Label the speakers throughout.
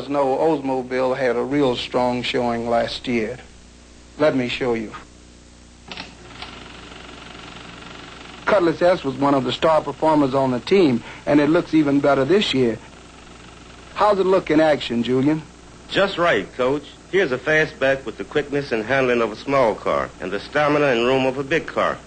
Speaker 1: fellas know Oldsmobile had a real strong showing last year. Let me show you. Cutlass S was one of the star performers on the team, and it looks even better this year. How's it look in action, Julian?
Speaker 2: Just right, Coach. Here's a fastback with the quickness and handling of a small car and the stamina and room of a big car.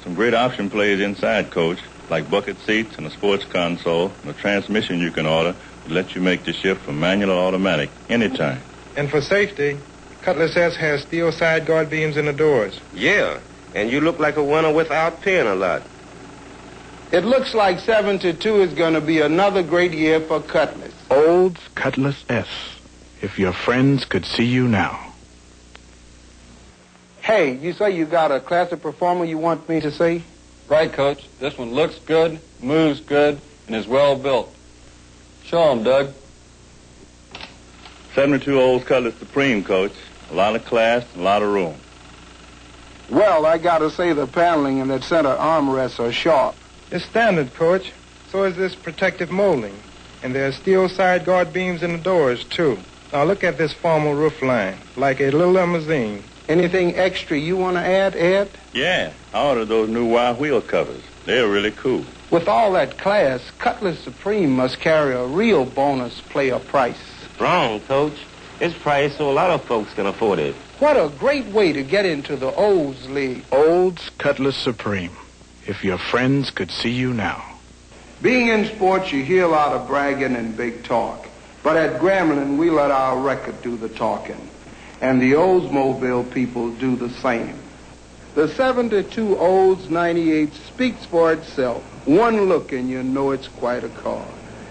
Speaker 3: Some great option plays inside, Coach, like bucket seats and a sports console and a transmission you can order to let you make the shift from manual to automatic anytime.
Speaker 4: And for safety, Cutlass S has steel side guard beams in the doors.
Speaker 2: Yeah, and you look like a winner without paying a lot.
Speaker 1: It looks like 72 is going to be another great year for Cutlass.
Speaker 5: Olds Cutlass S. If your friends could see you now.
Speaker 1: Hey, you say you got a classic performer you want me to see?
Speaker 6: Right, Coach. This one looks good, moves good, and is well built. Show 'em, Doug.
Speaker 3: 72 Olds Cutlass Supreme, Coach. A lot of class and a lot of room.
Speaker 1: Well, I got to say the paneling and that center armrests are sharp.
Speaker 4: It's standard, Coach. So is this protective molding. And there's steel side guard beams in the doors, too. Now look at this formal roof line, like a little limousine.
Speaker 1: Anything extra you want to add, Ed?
Speaker 3: Yeah, I ordered those new wire wheel covers. They're really cool.
Speaker 1: With all that class, Cutlass Supreme must carry a real bonus player price.
Speaker 2: Wrong, Coach. It's priced so a lot of folks can afford it.
Speaker 1: What a great way to get into the Olds League.
Speaker 5: Olds Cutlass Supreme. If your friends could see you now.
Speaker 1: Being in sports, you hear a lot of bragging and big talk. But at Gremlin, we let our record do the talking. And the Oldsmobile people do the same. The 72 Olds 98 speaks for itself. One look and you know it's quite a car.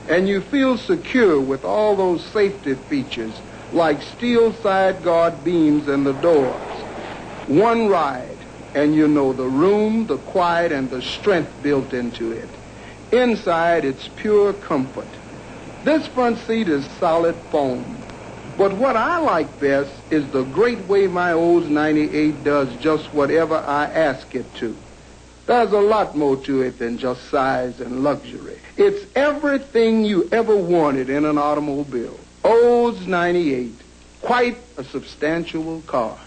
Speaker 1: And you feel secure with all those safety features like steel side guard beams in the doors. One ride and you know the room, the quiet, and the strength built into it. Inside, it's pure comfort. This front seat is solid foam. But what I like best is the great way my Olds 98 does just whatever I ask it to. There's a lot more to it than just size and luxury. It's everything you ever wanted in an automobile. Olds 98, quite a substantial car.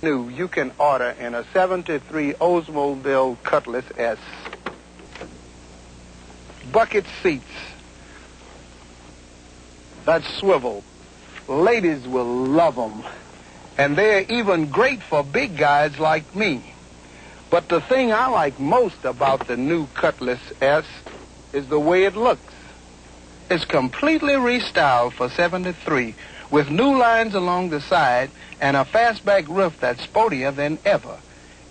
Speaker 1: New, you can order in a 73 Oldsmobile Cutlass S. Bucket seats that swivel. Ladies will love them. And they're even great for big guys like me. But the thing I like most about the new Cutlass S is the way it looks. It's completely restyled for 73 with new lines along the side and a fastback roof that's sportier than ever.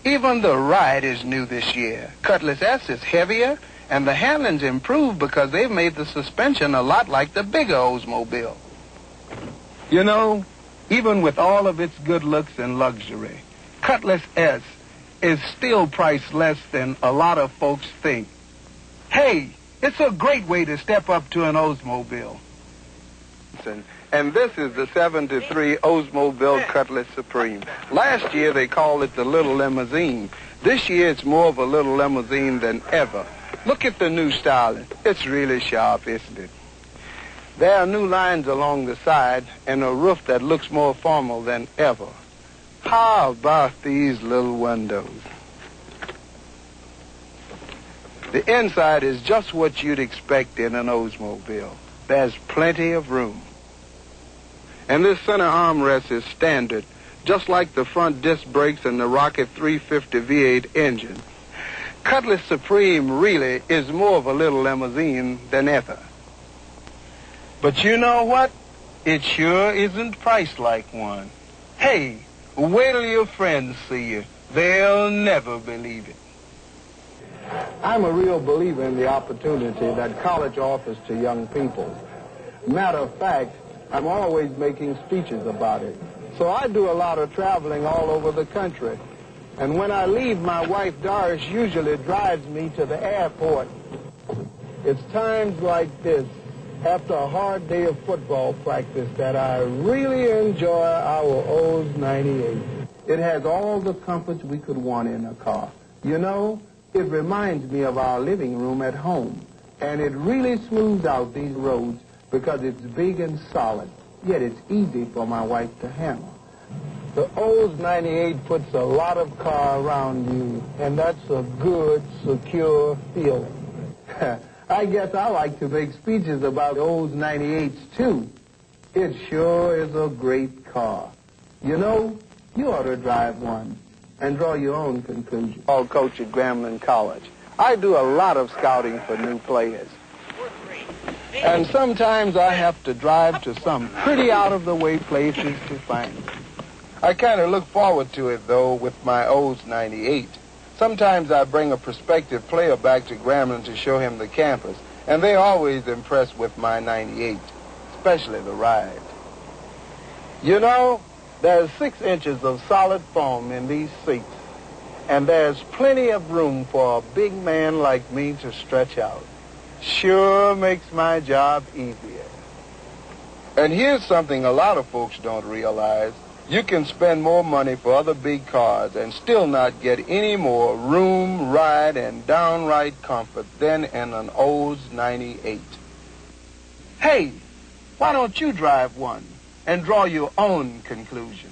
Speaker 1: Even the ride is new this year. Cutlass S is heavier and the handling's improved because they've made the suspension a lot like the bigger Oldsmobile. You know, even with all of its good looks and luxury, Cutlass S is still priced less than a lot of folks think. Hey, it's a great way to step up to an Oldsmobile. And this is the 73 Oldsmobile Cutlass Supreme. Last year they called it the Little Limousine. This year it's more of a little limousine than ever. Look at the new styling. It's really sharp, isn't it? There are new lines along the side and a roof that looks more formal than ever. How about these little windows? The inside is just what you'd expect in an Oldsmobile. There's plenty of room. And this center armrest is standard, just like the front disc brakes and the Rocket 350 V8 engine. Cutlass Supreme really is more of a little limousine than ever. But you know what? It sure isn't priced like one. Hey, wait till your friends see you. They'll never believe it. I'm a real believer in the opportunity that college offers to young people. Matter of fact, I'm always making speeches about it. So I do a lot of traveling all over the country. And when I leave, my wife Doris usually drives me to the airport. It's times like this, after a hard day of football practice, that I really enjoy our Olds 98. It has all the comforts we could want in a car. You know, it reminds me of our living room at home. And it really smooths out these roads because it's big and solid, yet it's easy for my wife to handle. The Olds 98 puts a lot of car around you, and that's a good, secure feeling. I guess I like to make speeches about Olds 98s, too. It sure is a great car. You know, you ought to drive one and draw your own conclusion. I'll coach at Grambling College. I do a lot of scouting for new players. And sometimes I have to drive to some pretty out-of-the-way places to find them. I kind of look forward to it, though, with my Olds 98. Sometimes I bring a prospective player back to Grambling to show him the campus, and they're always impressed with my 98, especially the ride. You know, there's 6 inches of solid foam in these seats, and there's plenty of room for a big man like me to stretch out. Sure makes my job easier. And here's something a lot of folks don't realize. You can spend more money for other big cars and still not get any more room, ride, and downright comfort than in an Olds 98. Hey, why don't you drive one and draw your own conclusion?